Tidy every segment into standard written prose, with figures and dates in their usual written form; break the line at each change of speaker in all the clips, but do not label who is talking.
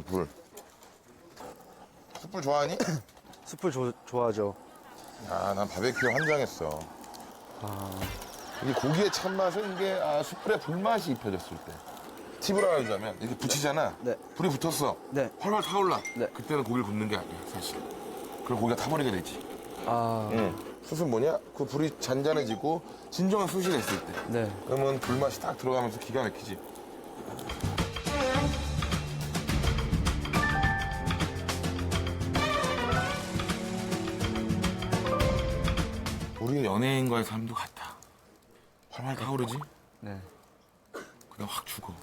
불. 숯불 좋아하니?
숯불 좋아하죠.
아, 난 바베큐 환장했어. 이게 고기의 참맛은 이게 숯불에 불맛이 입혀졌을 때. 팁을 하나 주자면 이렇게 붙이잖아.
네.
불이 붙었어.
네.
활활 타올라.
네.
그때는 고기를 굽는 게 아니야, 사실. 그럼 고기가 타버리게 되지.
아,
숯은 뭐냐? 그 불이 잔잔해지고 진정한 숯이 됐을 때.
네.
그러면 불맛이 딱 들어가면서 기가 막히지. 우리 연예인과의 삶도 같아. 활활 타오르지?
네.
그냥 확 죽어.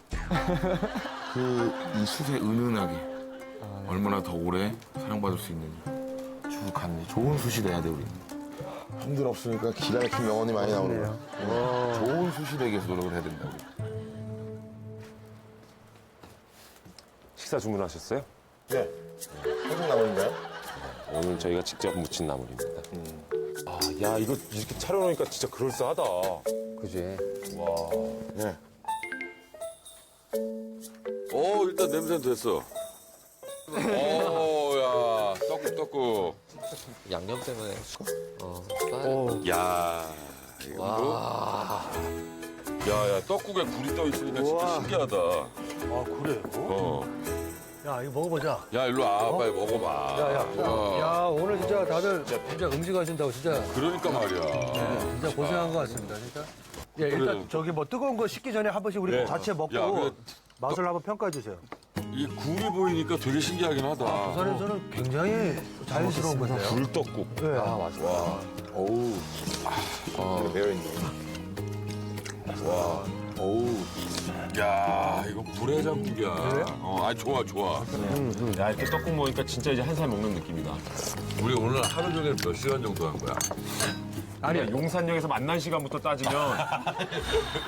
이 숯에 은은하게 얼마나 더 오래 사랑받을 수 있느냐. 쭉 갔네. 좋은 숯이 돼야 돼, 우리는. 형들 없으니까 기가 막힌 명언이 많이 나오는 거야. 좋은 숯이 되기 위해서 노력을 해야 된다고.
식사 주문하셨어요?
네. 한국 나물인가요?
오늘 저희가 직접 무친 나물입니다. 아, 야, 이거 이렇게 차려놓으니까 진짜 그럴싸하다.
그지.
와.
네.
일단 냄새는 됐어. 야, 떡국.
양념 때문에
야, 이거 야, 떡국에 굴이 떠 있으니까 진짜 신기하다.
아, 그래요? 야, 이거 먹어보자.
야, 일로 와, 빨리 먹어봐.
야, 오늘 진짜 다들 진짜 음식 하신다고 진짜,
그러니까 말이야.
진짜 고생한 것 같습니다, 진짜. 예, 일단
그래요.
저기 뭐 뜨거운 거 식기 전에 한 번씩 우리
네.
자체 먹고
야, 그래.
맛을 한번 평가해 주세요.
이 굴이 보이니까 되게 신기하긴 하다.
부산에서는 굉장히 자연스러운 건데요.
굴떡국.
네.
아 맞아.
어우. 이거 배어있네.
야, 이거 불해장국이야. 좋아.
야, 이렇게 떡국 먹으니까 진짜 이제 한 살 먹는 느낌이다.
우리 오늘 하루 종일 몇 시간 정도 한 거야?
아니야, 용산역에서 만난 시간부터 따지면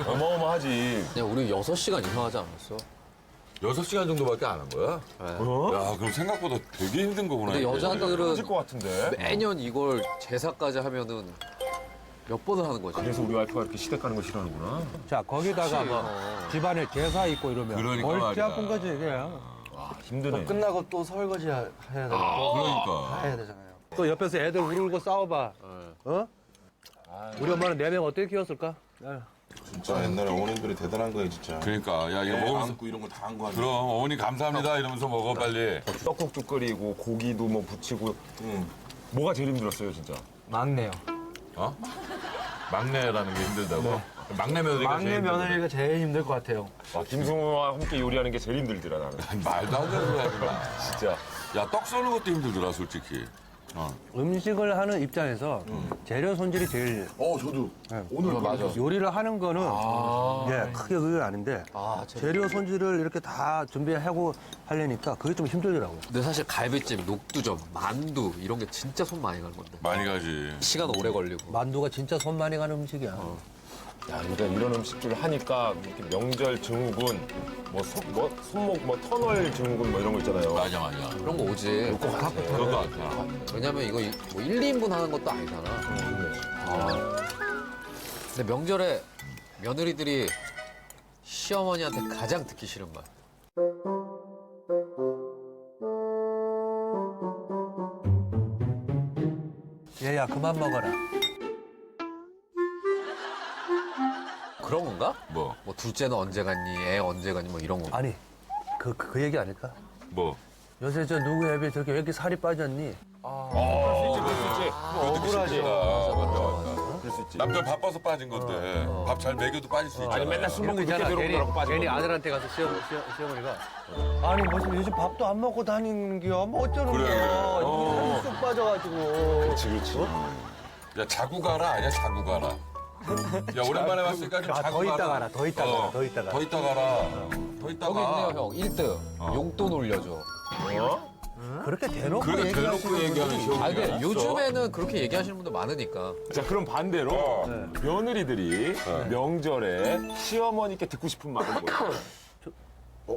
어마어마하지.
그냥 우리 6시간 이상 하지 않았어?
6시간 정도밖에 안 한 거야? 야, 그럼 생각보다 되게 힘든 거구나.
근데
이게.
여자들은
터질 것 같은데.
매년 이걸 제사까지 하면은 몇 번을 하는 거지?
그래서 우리 와이프가 이렇게 시댁 가는 거 싫어하는구나.
자, 거기다가 뭐 집안에 제사 있고 이러면
그러니까
멀티
말이야.
아픈 거지, 이게.
힘드네.
끝나고 또 설거지 해야 되고
그러니까.
해야 되잖아요. 또 옆에서 애들 울고 싸워봐. 어? 우리 엄마는 4명 어떻게 키웠을까?
진짜 옛날에 어머님들이 대단한 거예요, 진짜.
그러니까, 야, 이거 먹으면서.
안고 이런 거 다 한 거 아니야?
그럼, 어머니 감사합니다. 이러면서 먹어, 빨리.
떡국도 끓이고 고기도 뭐 부치고. 뭐가 제일 힘들었어요, 진짜?
막내요.
막내라는 게 힘들다고? 막내 며느리가
막내
제일 힘들다.
며느리가 제일 힘들 것 같아요.
김승우와 함께 요리하는 게 제일 힘들더라, 나는.
말도 안 되는 소리 하지 마.
진짜.
야, 떡 써는 것도 힘들더라, 솔직히.
음식을 하는 입장에서 재료 손질이 제일
저도. 오늘
맞아.
요리를 하는 거는 예, 크게 그게 아닌데 재료 손질을 이렇게 다 준비하고 하려니까 그게 좀 힘들더라고요.
근데 사실 갈비찜, 녹두전, 만두 이런 게 진짜 손 많이 가는 건데
많이 가지.
시간 오래 걸리고.
만두가 진짜 손 많이 가는 음식이야.
야, 그러니까 이런 음식들을 하니까 이렇게 명절 증후군, 손목, 터널 증후군 뭐 이런 거 있잖아요.
맞아.
그런 거 오지.
그럴 것 같아.
왜냐면 이거 뭐 1, 2인분 하는 것도 아니잖아. 근데 명절에 며느리들이 시어머니한테 가장 듣기 싫은 말.
얘야 그만 먹어라.
그런 건가?
뭐?
뭐 둘째는 언제 갔니? 애 언제 갔니? 뭐 이런 거.
아니 그 얘기 아닐까?
뭐?
요새 저 누구 애비 저렇게 왜 이렇게 살이 빠졌니?
억울하지.
그럴 수 있지. 남자 바빠서 빠진 건데 밥 잘 먹여도 빠질 수 있잖아.
아니, 맨날 술 먹고 늦게
괜히,
들어오느라고 빠진
괜히
건데.
아들한테 가서 시어머니가 아니 무슨 요즘 밥도 안 먹고 다니는 게야 뭐 어쩌는
그래,
거야
그래.
살이 쑥 빠져가지고
그렇지.
야, 자구 가라 아니야, 자구 가라. 야, 오랜만에 봤으니까 좀 자구
더 있다
가라.
가라 더 있다 가라 더 있다 가라
더 있다 가라. 더 있다
여기
가.
있네요, 형. 1등. 용돈 올려줘.
그렇게 대놓고
그렇게 대놓고 얘기하는 시험이
아니, 근데 요즘에는 그렇게 얘기하시는 분들 많으니까.
자, 그럼 반대로 며느리들이 명절에 시어머니께 듣고 싶은 말은 뭐예요?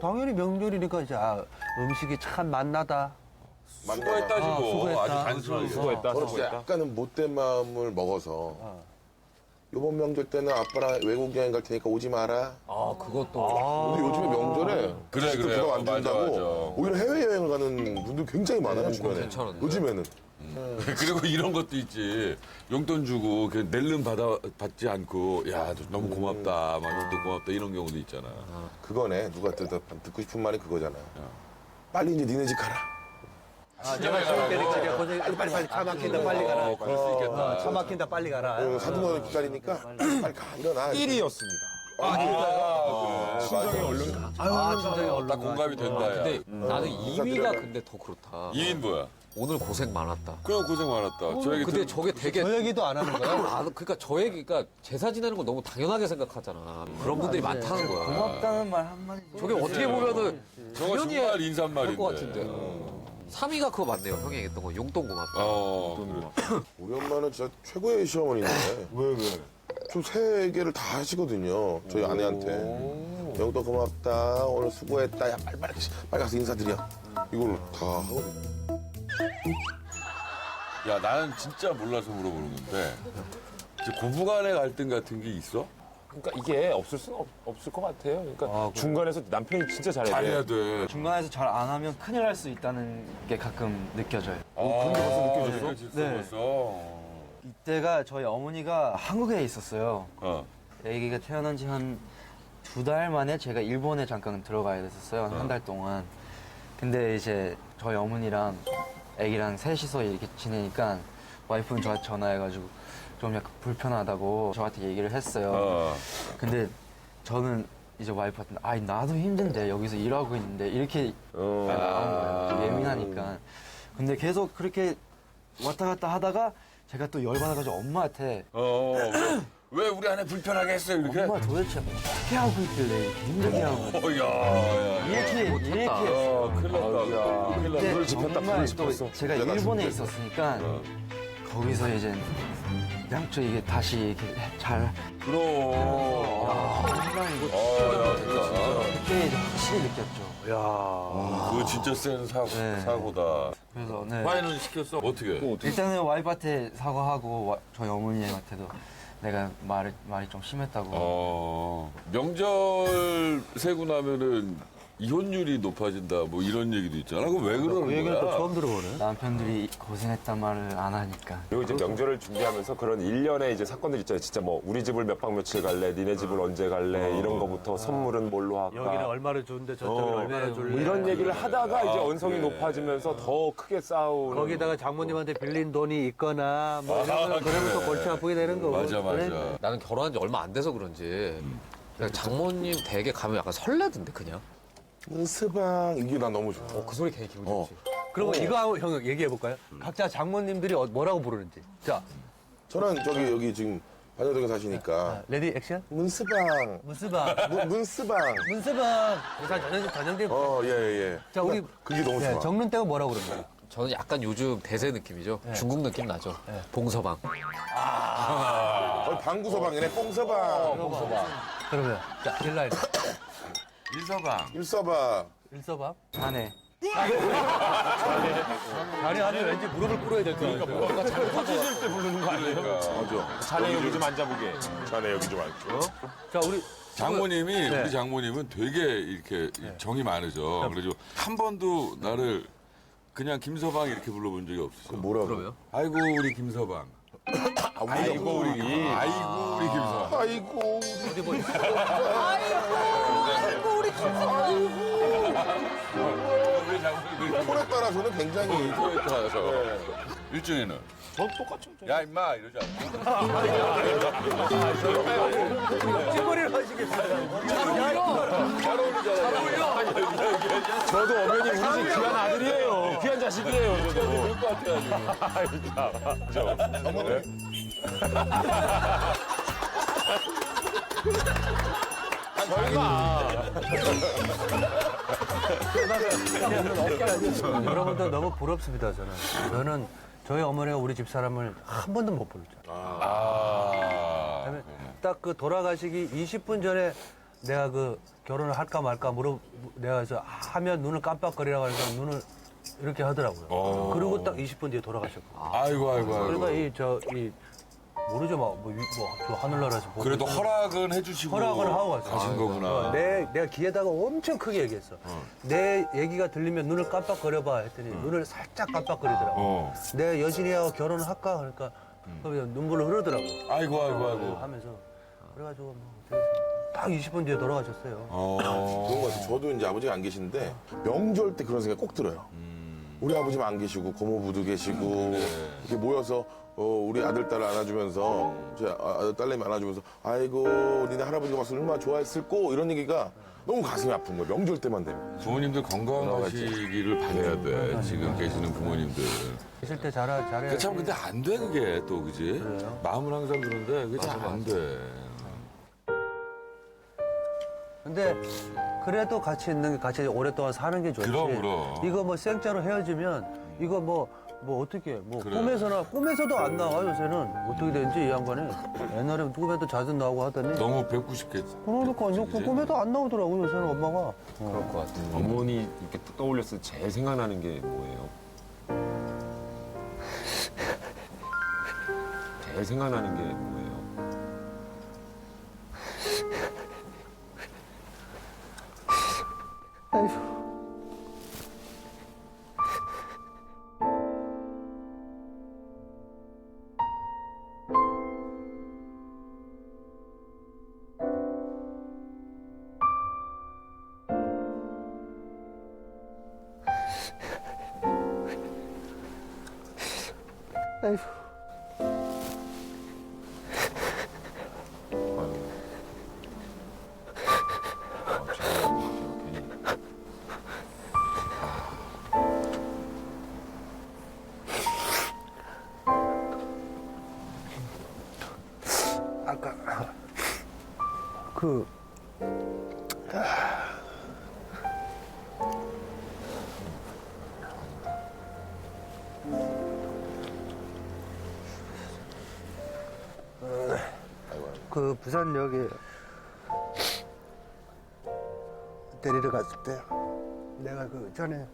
당연히 명절이니까 이제 음식이 참 맛나다
수고했다지고.
수고했다.
아주 단순하게.
수고했다,
어렸을 때
수고했다.
약간은 못된 마음을 먹어서 이번 명절 때는 아빠랑 외국 여행 갈 테니까 오지 마라.
아, 그것도.
근데 요즘에 명절에
그래,
진짜
그래요.
부담 안
맞아,
준다고
맞아.
오히려 해외여행을 가는 분들 굉장히 많아요, 주변에.
괜찮은데.
요즘에는.
그리고 이런 것도 있지. 용돈 주고 그 낼름 받지 않고 야 너무 고맙다, 막 용돈 고맙다 이런 경우도 있잖아.
그거네. 누가 듣고 싶은 말이 그거잖아. 빨리 이제 니네 집 가라.
빨리 차 막힌다 빨리 가라.
그럴 수 있겠다.
차 막힌다 빨리 가라.
사돈어른 기다리니까 빨리 가 일어나.
1위였습니다.
심정이 얼른 딱 공감이 된다. 야.
근데 나는 2위가 근데 더 그렇다.
2인 뭐야?
오늘 고생 많았다.
그래 고생 많았다. 저 얘기
근데 저게 되게.
저 얘기도 안 하는 거야?
아, 그러니까 저 얘기가 제사 지내는 거 너무 당연하게 생각하잖아. 그런 분들이 많다는 거야.
고맙다는 말 한마디.
저게 어떻게 보면은
저거
당연히
정말
할
인사말인데.
것 같은데. 3위가 그거 맞네요. 형이 얘기했던 거. 용돈 고맙다.
그래.
우리 엄마는 진짜 최고의 시어머니인데. 왜? 좀 세 개를 다 하시거든요. 저희 아내한테. 영도 고맙다. 오늘 수고했다. 야, 빨리 가서 인사드려. 이걸 다 하거든요.
야 나는 진짜 몰라서 물어보는 건데 이제 고부간의 갈등 같은 게 있어?
그러니까 이게 없을 수는 없을 것 같아요. 그러니까 중간에서 남편이 진짜
잘해야 돼.
중간에서 잘 안 하면 큰일 날 수 있다는 게 가끔 느껴져요.
그런 게 벌써 느껴졌어?
네.
벌써.
이때가 저희 어머니가 한국에 있었어요.
어.
아기가 태어난 지 한 2달 만에 제가 일본에 잠깐 들어가야 됐었어요. 한 달 동안. 근데 이제 저희 어머니랑 아기랑 셋이서 이렇게 지내니까 와이프는 저한테 전화해가지고 좀 약간 불편하다고 저한테 얘기를 했어요. 근데 저는 이제 와이프한테 아이 나도 힘든데 여기서 일하고 있는데 이렇게 나온 거예요. 예민하니까. 근데 계속 그렇게 왔다 갔다 하다가 제가 또 열받아가지고 엄마한테
왜 우리 아내 불편하게 했어요 이렇게?
엄마 도대체 어떻게 하고 있길래 이렇게 힘들게 하고
야.
이렇게 했어요.
큰일 났다. 큰일 났다.
근데 정말 또 제가 일본에 있었으니까 거기서 이제 양쪽 이게 다시 이렇게 잘
그럼.
정말 이거 그때 이제 확실히 느꼈죠.
그거 진짜 센
네.
사고다.
그래서 네.
화해는 시켰어? 어떻게?
일단은 와이프한테 사과하고 저희 어머니한테도 내가 말이 좀 심했다고.
명절 세고 나면은 이혼율이 높아진다 뭐 이런 얘기도 있잖아. 그럼 왜 그러는
그 얘기는 또
거야?
처음 들어보네.
남편들이 고생했단 말을 안 하니까.
그리고 이제 명절을 준비하면서 그런 일련의 이제 사건들 있잖아요. 진짜 뭐 우리 집을 몇 박 며칠 갈래, 니네 집을 언제 갈래 이런 거부터 선물은 뭘로 할까.
여기는 얼마를 주는데 저쪽은 얼마를 줄래.
뭐 이런 얘기를 하다가 이제 언성이 높아지면서 더 크게 싸우는.
거기다가 장모님한테 빌린 돈이 있거나 뭐 이런 거 그러면 또 골치 아프게 되는 거고.
맞아 맞아.
그래.
나는 결혼한 지 얼마 안 돼서 그런지 그냥 장모님 댁에 가면 약간 설레던데 그냥.
스방 이게 난 너무 좋아.
그 소리 되게 기분 좋지.
그러면 이거 한번 형 얘기해 볼까요? 각자 장모님들이 뭐라고 부르는지. 자,
저는 저기 여기 지금 반야동에 사시니까
레디 액션.
문스방.
문스방.
문스방.
문스방. 전형님.
예.
자, 우리
그게 너무 좋아.
정릉 때가 뭐라고 그러는
저는 약간 요즘 대세 느낌이죠. 중국 느낌 나죠. 봉서방.
방구서방이네. 뽕서방.
그러면 자, 일라이.
일서방.
일서방.
일서방.
자네.
아니 왠지 무릎을 꿇어야 될 것 같아요.
맞아.
자네 여기 좀 앉아보게.
자네 여기 좀 앉고.
자, 우리
장모님이
네.
우리 장모님은 되게 이렇게 정이 많으죠. 그래서 한 번도 나를 그냥 김서방 이렇게 불러본 적이 없었어.
뭐라고?
그러면?
아이고 우리 김서방. 아이고 우리 김서방. 아이고 우리 김서방.
아이고.
어디 뭐
우리 장모님이
톤에 따라서는 굉장히
그렇게 따라서 일종에는
저 똑같죠.
야 임마 이러지 않고.
찌꺼리를 하시겠어요.
저도 엄연히 우리 집 귀한 아들이에요. 귀한 자식이에요. 저도.
여러분들 너무 부럽습니다, 저는 저희 어머니가 우리 집 사람을 한 번도 못 불렀잖아요. 그다음에 딱 그 돌아가시기 20분 전에 내가 그 결혼을 할까 말까 내가 그래서 하면 눈을 깜빡거리라고 하니까 눈을 이렇게 하더라고요. 그리고 딱 20분 뒤에 돌아가셨고.
아이고.
그러니까 이 모르죠. 저 하늘나라에서 보고
그래도
있는
허락은 해주시고
허락을 하고 갔어요.
가신 거구나.
내가 귀에다가 엄청 크게 얘기했어. 내 얘기가 들리면 눈을 깜빡거려봐 했더니 눈을 살짝 깜빡거리더라고. 내 여진이하고 결혼할까? 그러니까 눈물을 흐르더라고.
아이고 아이고 아이고.
하면서 그래가지고 딱 20분 뒤에 돌아가셨어요.
그런 것 같아요. 저도 이제 아버지가 안 계시는데 명절 때 그런 생각 꼭 들어요. 우리 아버지만 안 계시고 고모부도 계시고 이렇게 모여서 우리 아들 딸을 안아주면서 제 아들 딸내미 안아주면서 아이고 니네 할아버지가 왔을 때 얼마나 좋아했을꼬 이런 얘기가 너무 가슴이 아픈 거예요. 명절 때만 되면.
부모님들 건강하시기를 바라야 돼. 지금 계시는 부모님들.
있을 때 잘해.
참 근데 안 돼 그게 또 그지? 마음은 항상 그런데 그게 잘 안 돼.
근데 그래도 같이 있는 게 같이 오랫동안 사는 게 좋지.
그럼.
이거 뭐 생짜로 헤어지면 이거 뭐 어떻게
그래.
꿈에서도 안 나와 요새는 어떻게 되는지 이 양반이 옛날에 꿈에도 자주 나오고 하더니
너무 뵙고 싶겠지.
그러니까
그지?
꿈에도 안 나오더라고 요새는 엄마가.
그럴 것 같아.
어머니 이렇게 떠올렸을 때 제일 생각나는 게 뭐예요? 제일 생각나는 게 뭐예요?
아까 그 그 부산역에 데리러 갔을 때 내가 그 전에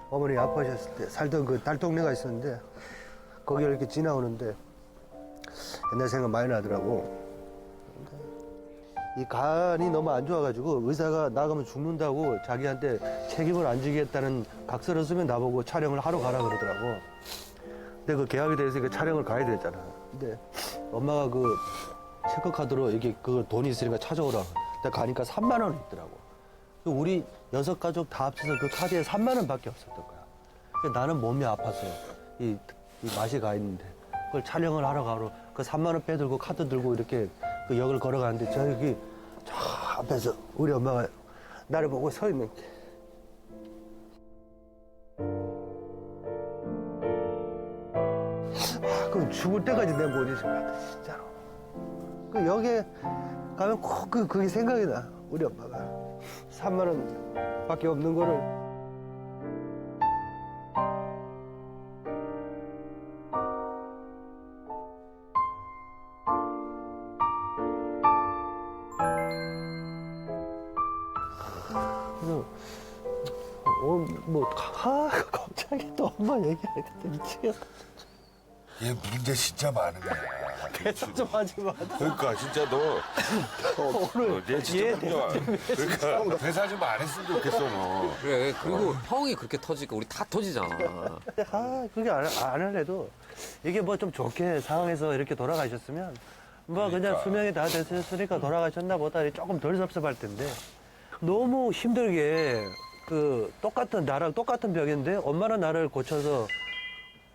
어머니 아파하셨을 때 살던 그 달동네가 있었는데 거기를 이렇게 지나오는데 옛날 생각 많이 나더라고. 이 간이 너무 안 좋아가지고 의사가 나가면 죽는다고 자기한테 책임을 안 지겠다는 각서를 쓰면 나보고 촬영을 하러 가라 그러더라고. 근데 그 계약이 돼 있으니까 촬영을 가야 되잖아. 근데 엄마가 그 체크카드로 이게 그 돈이 있으니까 찾아오라. 근데 가니까 3만 원이 있더라고. 우리 6가족 다 합쳐서 그 카드에 3만 원밖에 없었던 거야. 그래서 나는 몸이 아파서 이 맛이 가 있는데 그걸 촬영을 하러 가러 그 3만 원 빼들고 카드 들고 이렇게 그 역을 걸어가는데 저기 저 앞에서 우리 엄마가 나를 보고 서 있는 게. 그 죽을 때까지 내가 못 잊을 것 같아 진짜로. 그 역에 가면 꼭 그게 생각이 나. 우리 엄마가 3만 원밖에 없는 거를 갑자기 또 엄마 얘기하니까 미치겠어.
얘 문제 진짜 많으네.
대답 좀 하지 마.
그러니까 진짜 너
오늘
얘 진짜 문제가 그러니까 대사 좀 안 했으면 좋겠어 너.
그래. 그리고 형이 그렇게 터지니까 우리 다 터지잖아.
그게 안 하려도 이게 뭐 좀 좋게 상황에서 이렇게 돌아가셨으면 뭐 그냥 수명이 다 됐으니까 돌아가셨나 보다 조금 덜 섭섭할 텐데 너무 힘들게 그 나랑 똑같은 병인데 엄마는 나를 고쳐서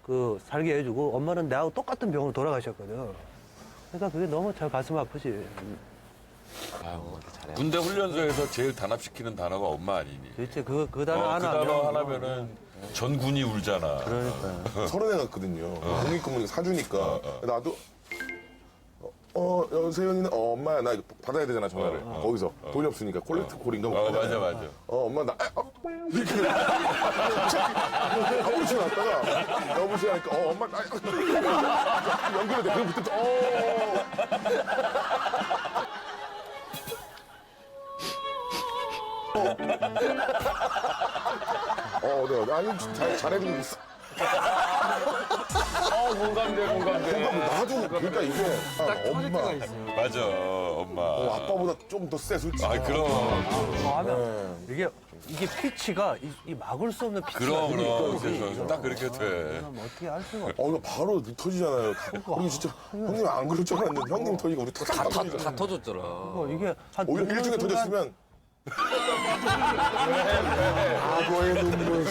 그 살게 해주고 엄마는 나하고 똑같은 병으로 돌아가셨거든. 그러니까 그게 너무 저 가슴 아프지.
군대 훈련소에서 제일 단합시키는 단어가 엄마 아니니?
도대체 그 단어
그
하나
단어
하면
하나면은 전군이 울잖아.
그러니까.
서른에 갔거든요. 공익근무 사주니까 나도 세연이는 엄마야 나 이거 받아야 되잖아 전화를 거기서 돈이 없으니까 콜렉트 콜인가 뭐
맞아 맞아.
엄마 나 이렇게 아무렇지 않았다가 여보세요 하니까 엄마 나 연결이 돼 그럼부터 내가 아니 잘해주고 있어
공감돼.
나도 그러니까 이게 엄마
맞아, 엄마.
아빠보다 좀 더 세 솔직히.
아, 그럼.
하면 이게 피치가 이 막을 수 없는 피치가
그럼. 그래서 딱 그렇게 돼.
어떻게 할 수가 없어.
이거 바로 터지잖아요. 형님 진짜 형님 안 그럴 줄 알았는데 형님 터지고 우리
다 터졌잖아.
이게 한
오히려 일중에 터졌으면 과거의 눈물.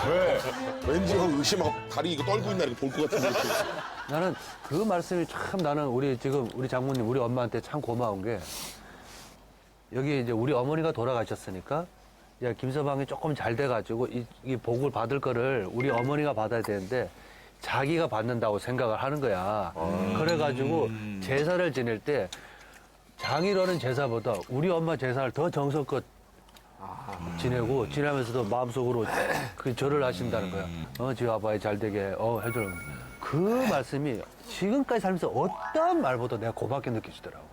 왜? 왠지 형 의심하고 다리 이거 떨고 있나 이렇게 볼 것 같은 느낌.
나는 그 말씀이 참 나는 우리 장모님 우리 엄마한테 참 고마운 게 여기 이제 우리 어머니가 돌아가셨으니까 야 김서방이 조금 잘 돼가지고 이 복을 받을 거를 우리 어머니가 받아야 되는데 자기가 받는다고 생각을 하는 거야. 그래가지고 제사를 지낼 때 장인어른 제사보다 우리 엄마 제사를 더 정성껏 지내면서도 마음속으로 그 절을 하신다는 거야. 지우 아빠의 잘 되게 해주는 그 말씀이 지금까지 살면서 어떤 말보다 내가 고맙게 느껴지더라고.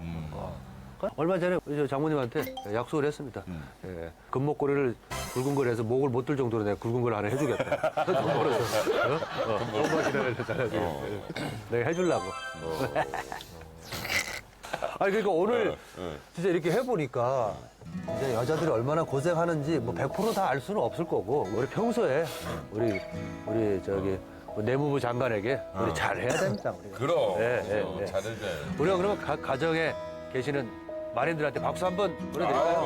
얼마 전에 저 장모님한테 약속을 했습니다. 예, 금목걸이를 굵은 걸 해서 목을 못 들 정도로 내가 굵은 걸 하나 해주겠다. 돈 벌어서. 엄마 기다려서 내가 해주려고. 아니 그러니까 오늘 진짜 이렇게 해보니까 이제 여자들이 얼마나 고생하는지 뭐 100% 다 알 수는 없을 거고 우리 평소에 우리 저기 내무부 장관에게 우리 잘 해야 됩니다. 우리가.
그럼.
예.
잘해줘.
우리가 그러면 가정에 계시는 마린들한테 박수 한번 보내드릴까요?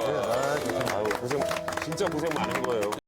진짜 고생 많은 거예요.